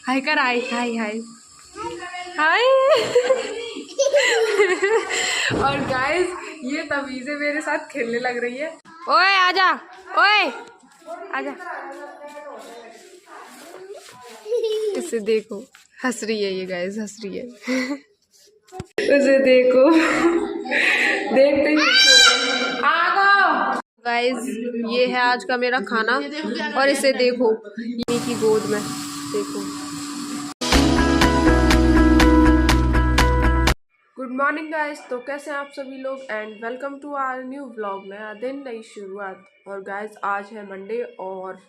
हाय कर, हाय हाय हाय हाय। और गाइस ये तमीज़ें मेरे साथ खेलने लग रही है। ओए आजा, ओए आजा। इसे देखो, हंस रही है ये गाइस, हंस रही है। उसे देखो, देखते ही आगो। गाइस ये है आज का मेरा खाना और इसे देखो, ये की गोद में देखो। गुड मॉर्निंग गाइस, तो कैसे हैं आप सभी लोग and welcome to our new vlog. नया दिन, नई शुरुआत। और गाइस आज है मंडे और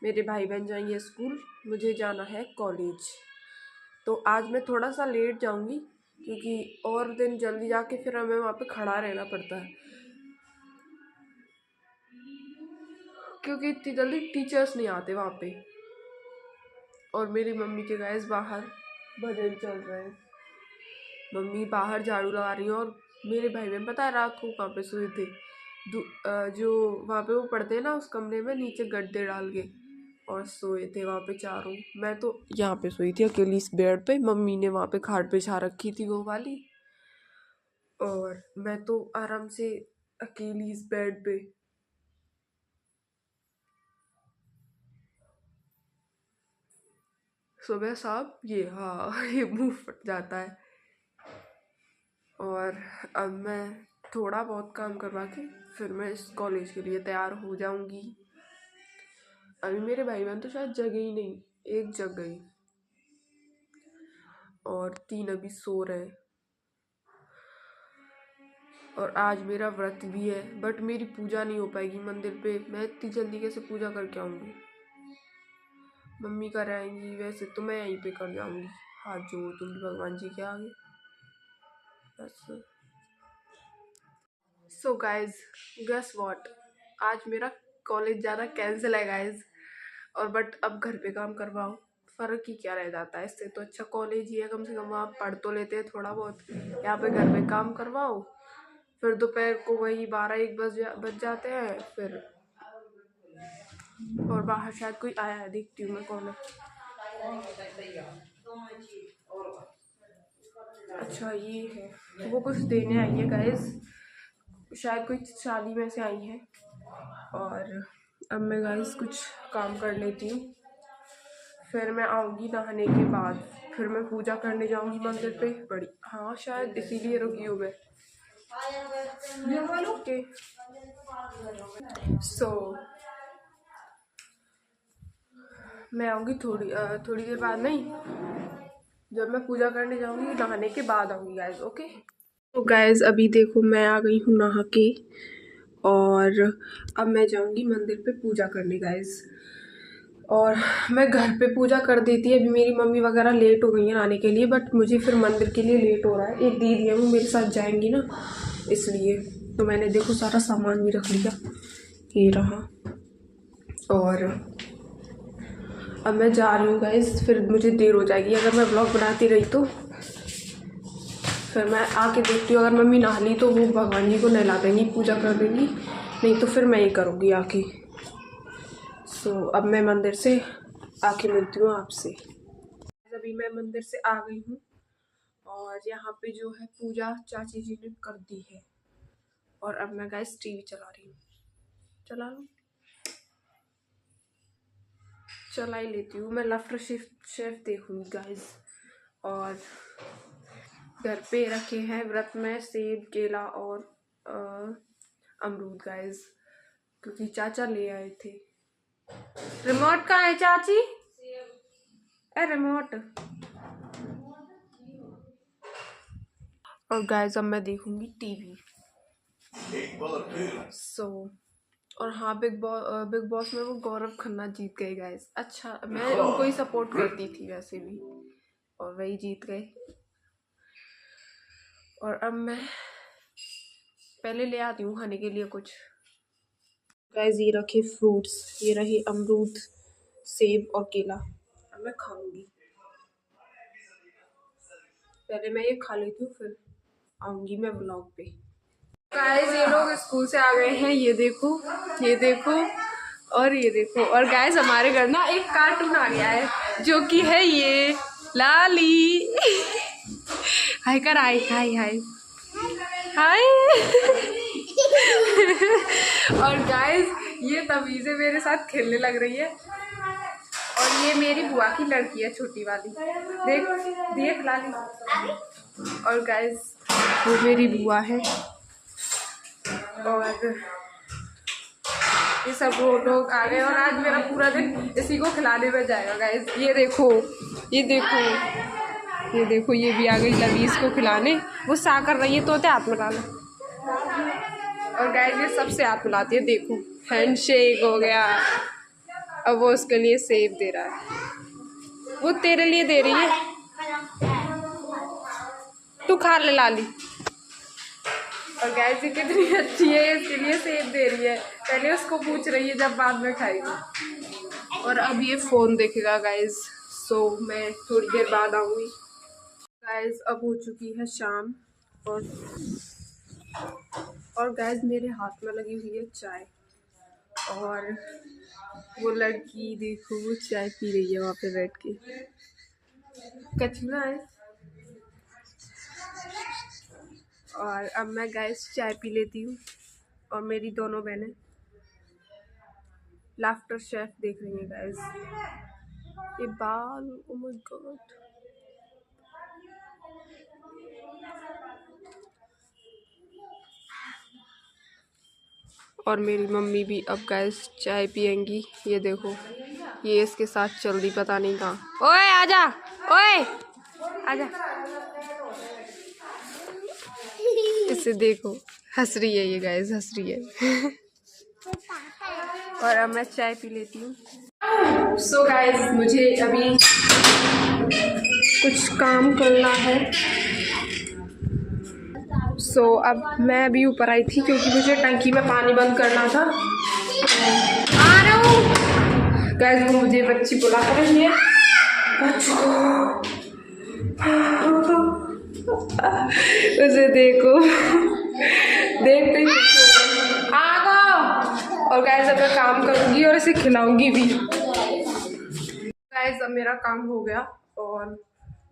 मेरे भाई बहन जाएंगे स्कूल, मुझे जाना है कॉलेज। तो आज मैं थोड़ा सा लेट जाऊंगी क्योंकि और दिन जल्दी जाके फिर हमें वहाँ पे खड़ा रहना पड़ता है, क्योंकि इतनी जल्दी टीचर्स नहीं आते वहाँ पे। और मेरी मम्मी के गाइस बाहर भजन चल रहे हैं, मम्मी बाहर झाड़ू लगा रही हैं। और मेरे भाई बहन पता है रात को कहाँ पे सोए थे, जो वहाँ पे वो पढ़ते हैं ना उस कमरे में, नीचे गद्दे डाल के और सोए थे वहाँ पे चारों। मैं तो यहाँ पे सोई थी अकेली इस बेड पे, मम्मी ने वहाँ पे खाट पे छा रखी थी वो वाली, और मैं तो आराम से अकेली इस बेड पे। सुबह साहब ये, हाँ ये मुंह फट जाता है। और अब मैं थोड़ा बहुत काम करवा के फिर मैं इस कॉलेज के लिए तैयार हो जाऊंगी। अभी मेरे भाई बहन तो शायद जगे ही नहीं, एक जग गई और 3 अभी सो रहे हैं। और आज मेरा व्रत भी है, बट मेरी पूजा नहीं हो पाएगी मंदिर पे। मैं इतनी जल्दी कैसे पूजा करके आऊँगी, मम्मी कराएंगी। वैसे तो मैं यहीं पे कर जाऊँगी, हाथ जोड़ दूँगी भगवान जी के आगे बस। सो गाइज गेस व्हाट, आज मेरा कॉलेज जाना कैंसिल है गाइज। और बट अब घर पे काम करवाओ, फ़र्क ही क्या रह जाता है इससे। तो अच्छा कॉलेज ही है, कम से कम वहाँ पढ़ तो लेते हैं थोड़ा बहुत। यहाँ पे घर पे काम करवाओ, फिर दोपहर को वही 12-1 बज जाते हैं फिर। और बाहर शायद कोई आया है, देखती हूँ मैं कौन है। अच्छा ये है, वो कुछ देने आई है गाइस, शायद कोई शादी में से आई है। और अब मैं गाइस कुछ काम कर लेती हूँ, फिर मैं आऊँगी नहाने के बाद, फिर मैं पूजा करने जाऊँगी मंदिर पे बड़ी। हाँ शायद इसीलिए रुकी हूँ मैं। ओके सो मैं आऊँगी थोड़ी देर बाद, नहीं जब मैं पूजा करने जाऊँगी नहाने के बाद आऊँगी गाइज। ओके तो गाइज अभी देखो मैं आ गई हूँ नहा के, और अब मैं जाऊँगी मंदिर पे पूजा करने गाइज। और मैं घर पे पूजा कर देती है, अभी मेरी मम्मी वगैरह लेट हो गई हैं आने के लिए, बट मुझे फिर मंदिर के लिए लेट हो रहा है। एक दीदी है वो मेरे साथ जाएंगी ना, इसलिए तो मैंने देखो सारा सामान भी रख लिया, ये रहा। और अब मैं जा रही हूँ गाइस, फिर मुझे देर हो जाएगी अगर मैं ब्लॉग बनाती रही तो। फिर मैं आके देखती हूँ, अगर मम्मी नहा ली तो वो भगवान जी को नहला देंगी, पूजा कर देंगी, नहीं तो फिर मैं ही करूँगी आके। सो अब मैं मंदिर से आके मिलती हूँ आपसे। अभी मैं मंदिर से आ गई हूँ और यहाँ पे जो है पूजा चाची जी ने कर दी है। और अब मैं गाइस टीवी चला रही हूँ, चला लूँ, चला ही लेती हूँ। मैं लाफ्टर शेफ देखूँगी गाइस। और घर पे रखे हैं व्रत में सेब, केला और अमरूद गाइस, क्योंकि चाचा ले आए थे। रिमोट कहाँ है चाची? A remote. और गाइस अब मैं देखूंगी टीवी। सो और हाँ बिग बॉस में वो गौरव खन्ना जीत गए गाइस। अच्छा मैं उनको ही सपोर्ट करती थी वैसे भी, और वही जीत गए। और अब मैं पहले ले आती हूँ खाने के लिए कुछ। गाइस ये रखे फ्रूट्स, ये रहे अमरूद, सेब और केला। अब मैं खाऊंगी, पहले मैं ये खा लेती हूँ फिर आऊंगी मैं ब्लॉग पे। गाइस ये लोग स्कूल से आ गए हैं, ये देखो ये देखो, और ये देखो, और गाइस हमारे घर ना एक कार्टून आ गया है जो कि है ये लाली। हाय कर, हाय हाय हाय हाय। और गाइस ये तभी से मेरे साथ खेलने लग रही है। और ये मेरी बुआ की लड़की है, छोटी वाली। देख देख लाली। और गाइस वो मेरी बुआ है। और ये सब लोग आ गए और आज मेरा पूरा दिन इसी को खिलाने में जाएगा गाइस। ये देखो, ये देखो, ये देखो, ये भी आ गई लवीज को खिलाने। वो सा कर रही है, तोते हाथ मिला लो। और गाइस ये सबसे हाथ मिलाती है। देखो हैंडशेक हो गया। अब वो उसके लिए सेब दे रहा है, वो तेरे लिए दे रही है, तू खा ले लाली। और गाइस ये कितनी अच्छी है, इसके लिए सेब दे रही है। पहले उसको पूछ रही है, जब बाद में खाएगी। और अब ये फ़ोन देखेगा गाइस। सो मैं थोड़ी देर बाद आऊँगी गाइस। अब हो चुकी है शाम। और गाइस मेरे हाथ में लगी हुई है चाय। और वो लड़की देखो, वो चाय पी रही है वहाँ पे बैठ के। कचरा है। और अब मैं गाइस चाय पी लेती हूँ। और मेरी दोनों बहनें लाफ्टर शेफ देख रही हैं गाइस। ये बाल, ओ माय गॉड। और मेरी मम्मी भी अब गाइस चाय पियेंगी। ये देखो, ये इसके साथ चल दी, पता नहीं कहाँ। ओए आजा, ओए आजा। इसे देखो, हंस रही है ये गाइस, हंस रही है। और अब मैं चाय पी लेती हूँ। सो गाइस मुझे अभी कुछ काम करना है। सो अब मैं अभी ऊपर आई थी क्योंकि मुझे टंकी में पानी बंद करना था। आ रहा हूँ गाइस। वो मुझे बच्ची बुला कर रही है। उसे देखो, देखते ही आ गो। और गाइस अब मैं काम करूँगी और इसे खिलाऊंगी भी। गाइस अब मेरा काम हो गया। और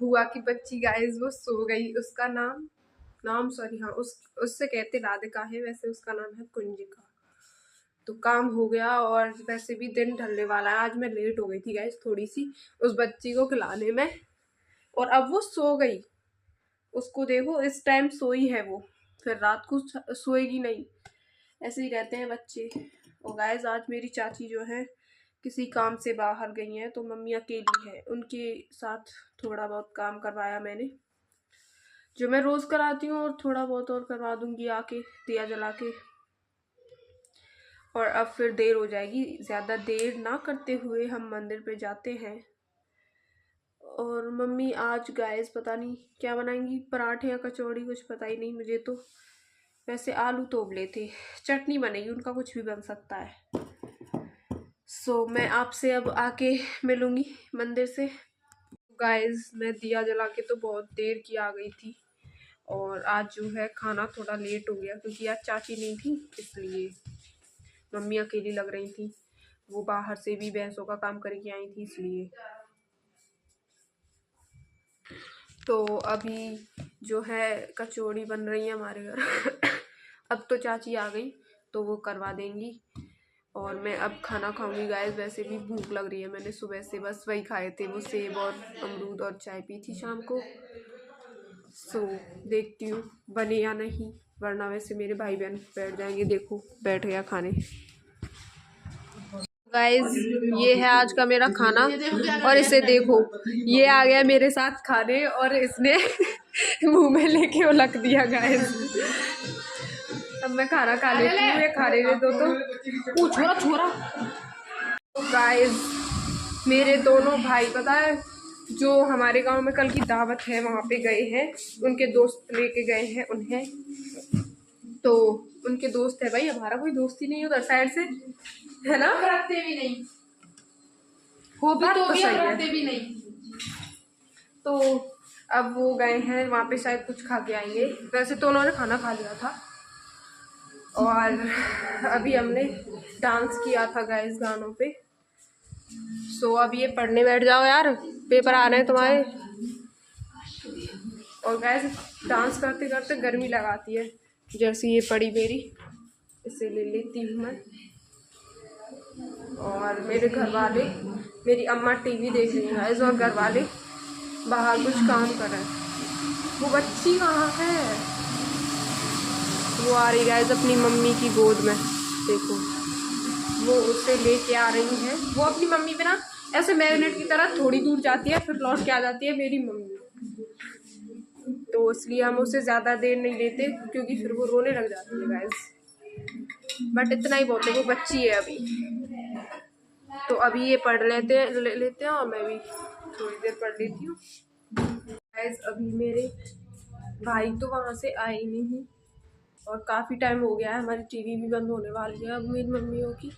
बुआ की बच्ची गाइस वो सो गई। उसका नाम सॉरी हाँ, उससे कहते राधिका है, वैसे उसका नाम है कुंजिका। तो काम हो गया। और वैसे भी दिन ढलने वाला है। आज मैं लेट हो गई थी गाइस थोड़ी सी उस बच्ची को खिलाने में। और अब वो सो गई। उसको देखो, इस टाइम सोई है वो, फिर रात को सोएगी नहीं। ऐसे ही रहते हैं बच्चे। और गाइस आज मेरी चाची जो है किसी काम से बाहर गई हैं, तो मम्मी अकेली है। उनके साथ थोड़ा बहुत काम करवाया मैंने, जो मैं रोज़ कराती हूँ। और थोड़ा बहुत और करवा दूँगी आके दिया जला के। और अब फिर देर हो जाएगी। ज़्यादा देर ना करते हुए हम मंदिर पे जाते हैं। और मम्मी आज गाइस पता नहीं क्या बनाएंगी, पराठे या कचौड़ी, कुछ पता ही नहीं मुझे तो। वैसे आलू तो उबले थे, चटनी बनेगी, उनका कुछ भी बन सकता है। सो मैं आपसे अब आके मिलूँगी मंदिर से। गाइस मैं दिया जला के तो बहुत देर की आ गई थी। और आज जो है खाना थोड़ा लेट हो गया क्योंकि आज चाची नहीं थी, इसलिए मम्मी अकेली लग रही थी। वो बाहर से भी भैंसों का काम करके आई थी, इसलिए। तो अभी जो है कचौड़ी बन रही है हमारे घर। अब तो चाची आ गई तो वो करवा देंगी। और मैं अब खाना खाऊंगी गाइस। वैसे भी भूख लग रही है, मैंने सुबह से बस वही खाए थे, वो सेब और अमरूद और चाय पी थी शाम को। सो देखती हूँ बने या नहीं, वरना वैसे मेरे भाई बहन बैठ जाएंगे। देखो बैठ गया खाने। गाइस ये है आज का मेरा खाना। और इसे देखो, ये आ गया मेरे साथ खाने और इसने मुंह में लेके उलक दिया गाइस। अब मैं खाना खा लेती हूँ, ये खा लेने दो तो। छोरा छोरा। गाइस मेरे दोनों भाई पता है, जो हमारे गांव में कल की दावत है वहाँ पे गए हैं, उनके दोस्त लेके गए हैं उन्हें। तो उनके दोस्त है भाई, हमारा कोई दोस्त ही नहीं उधर साइड से, है ना? रखते भी नहीं हो, बात तो सही है, रखते भी नहीं। तो अब वो गए हैं वहाँ पे, शायद कुछ खा के आएंगे। वैसे तो उन्होंने खाना खा लिया था। और अभी हमने डांस किया था गाइस गानों पे। सो अब ये पढ़ने बैठ जाओ यार, पेपर आ रहे हैं तुम्हारे। और गाइस डांस करते करते गर्मी लगाती है, जैसे ये पड़ी मेरी, इसे ले लेती हूँ मैं। और मेरे घर वाले, मेरी अम्मा टीवी देख रही हैं गाइस, और घर वाले बाहर कुछ काम कर रहे हैं। वो बच्ची कहाँ है? वो आ रही गाइस अपनी मम्मी की गोद में, देखो वो उसे लेके आ रही है। वो अपनी मम्मी पे ना ऐसे मैग्नेट की तरह थोड़ी दूर जाती है, फिर लौट के आ जाती है मेरी मम्मी। तो इसलिए हम उसे ज़्यादा देर नहीं लेते, क्योंकि फिर वो रोने लग जाती है गाइस। बट इतना ही बहुत है, वो बच्ची है अभी। तो अभी ये पढ़ लेते हैं और मैं भी थोड़ी देर पढ़ लेती हूँ गाइस। अभी मेरे भाई तो वहाँ से आए ही नहीं, और काफ़ी टाइम हो गया है, हमारी टीवी भी बंद होने वाली है। अब मेरी मम्मियों की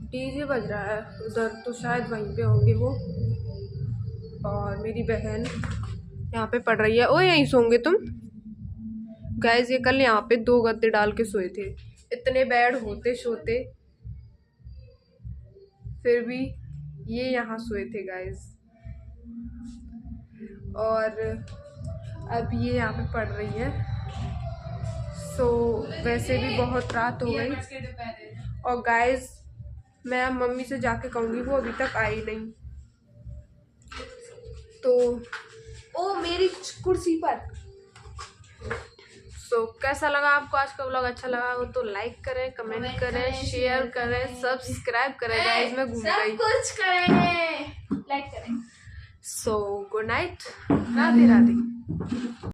डीजे बज रहा है उधर, तो शायद वहीं पे होंगे वो। और मेरी बहन यहाँ पे पढ़ रही है। ओ यहीं सोंगे तुम? गाइस ये कल यहाँ पे 2 गद्दे डाल के सोए थे, इतने बेड होते सोते, फिर भी ये यहाँ सोए थे गाइस। और अब ये यहाँ पे पढ़ रही है। सो वैसे भी बहुत रात हो गई। और गाइस मैं अब मम्मी से जाके कहूँगी, वो अभी तक आई नहीं। तो ओ मेरी कुर्सी पर। सो कैसा लगा आपको आज का व्लॉग? अच्छा लगा हो तो लाइक करें, कमेंट करें, शेयर करें, सब्सक्राइब करें गाइस। मैं घूम गई, सब कुछ करें, लाइक करें। So good night, Radhe Radhe.